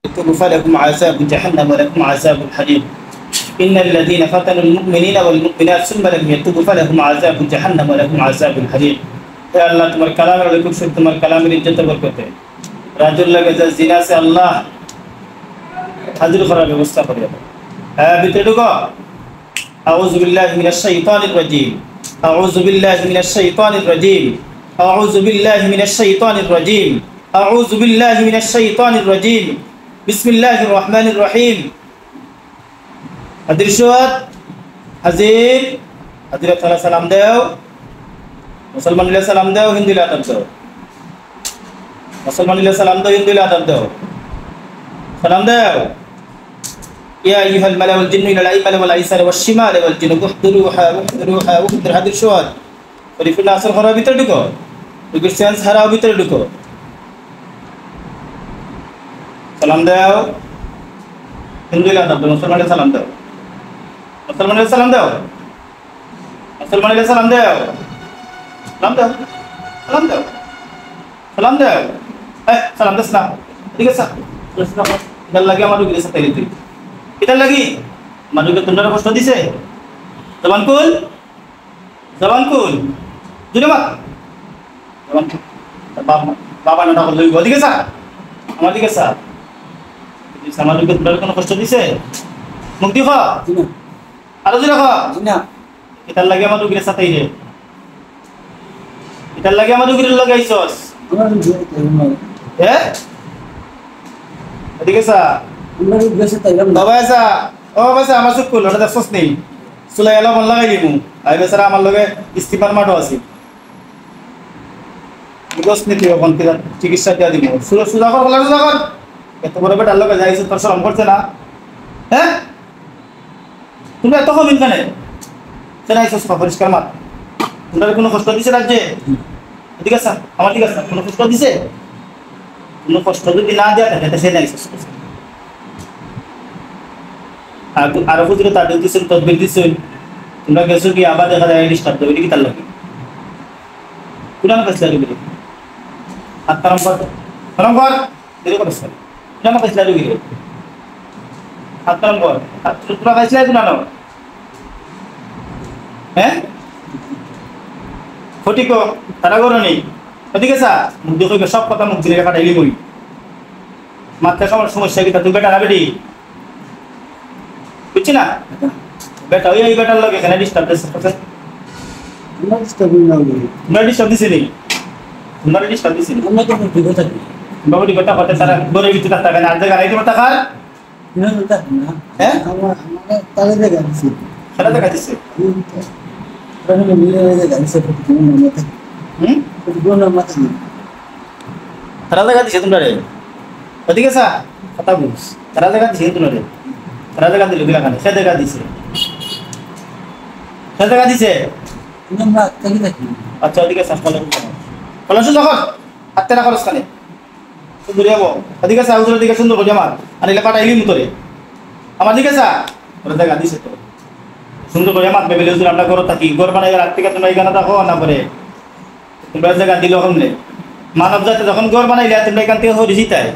فلهم عذاب جهنم ولكم عذاب الحريق إن الذين فتنوا المؤمنين والمؤمنات ثم لم يتوبوا فلهم عذاب جهنم ولكم عذاب الحريق يا الله تمہار کلام اور لکھ شکر تمہار کلام کی عزت برکت ہے رجل لگے زنا سے اللہ حاضر کراর ব্যবস্থা করে দেবে হ্যাঁ ভিতরে ঢোকো أعوذ بالله من الشيطان الرجيم أعوذ بالله من الشيطان الرجيم أعوذ بالله من الشيطان الرجيم أعوذ بالله من الشيطان الرجيم بسم الله الرحمن الرحيم حضر شوات حضر حضرت تعالى سلام دو مسلمان الله سلام دو هندو الله أدب دو مسلمان الله سلام دو هندو الله أدب دو سلام دو يا أيها الملأ والجن إلى الأيمن والأيسر والشمال والجنوب احضروها واحضروها واحضر حضر شوات فريق الناصر خراب بيتردكو كريستيانس خراب بيتردكو سلام دو হিন্দু এলাকা মুসলমানের সালাম দাও মুসলমানের সালাম দাও মুসলমানের সালাম দাও সালাম দাও সালাম দাও সালাম দাও সালাম দাও না ঠিক আছে ইদার লাগি আমার রুগীর সাথে তুই ইদার লাগি আমার রুগীর তোমরা কষ্ট দিছে জবান কুল জুড়ে মা জবান বাবা না বল লইব ঠিক আছে আমার ঠিক আছে সামাজিক তোমরা কোনো কষ্ট দিছে মুক্তি খা আরো জোরে খা না এটার লাগে আমার রুগীর সাথে রে এটার লাগে আমার রুগীর লাগাইছস হ্যাঁ ঠিক আছে আমরা রুগীর সাথে বাবা আসা ও বাবা আমার চুপ করলো ওটা দেখছস নেই সুলাই আলা মন লাগাই দিমু আই বেচারা আমার লগে ইস্তিমার মাঠও আছে বিকজ নিতে কোন চিকিৎসা দিয়া দিমু সুজা কর বলা সুজা কর এত বড় বেটার লোকে যাইছে তোর শরম করছে না হ্যাঁ তুমি এত কমিন কেন জানাইছো সব পরিষ্কার মাত তোমার কোনো কষ্ট দিছে রাজ্যে ঠিক আছে আমার ঠিক আছে কোনো কষ্ট দিছে কোনো কষ্ট যদি না দেয়া থাকে সে নাইছো আর বুঝলে তাদের দিছেন তদবির দিছেন তোমরা গেছো কি আবার দেখা যায় ডিস্টার্ব দেবে কি তার লাগে কোন ফেসলা দিবে হাত কারণ কর দেরি করছ Kenapa kasih lalu gitu? Atram bor, atram kasih lalu mana? Foti ko, taragoro nih. Tadi kesa, mukti ko shop kata mukti mereka daily mui. Mata kamu semua kita tuh beta nabi di. Kucina? Beta, iya beta lagi karena di start desa. Nggak di start di sini. Nggak di start di sini. Nggak tuh di kota. Bapak di kota sana boleh itu katakan ada kan itu mata kan? Tidak mata. Ama tali deh kan sih. Tali deh kan sih. Karena memilih deh kan sih pergi mana mata. Pergi mana mata ni. Tali deh kan sih tu nare. Tadi kesa kata bus. Tali deh kan sih tu nare. Tali deh kan di luar kan. Saya deh kan sih. Saya deh kan sih. Ini mata tadi deh. Acha tadi kesa kalau sudah kok. Hati nak harus kan? সুন্দর যাবো এদিকে আসা হুজুরের দিকে সুন্দর করে আমার আর এলাকা পাঠাইলি মুতরে আমার দিকে আসা ওরা দেখা দিছে তো সুন্দর করে আমার বেবেলে হুজুর আমরা ঘর থাকি ঘর বানাই রাত থেকে তোমরা এখানে থাকো না পরে তোমরা জায়গা দিল হমলে মানব জাতি যখন ঘর বানাইলে তোমরা এখান থেকে হরি জিতায়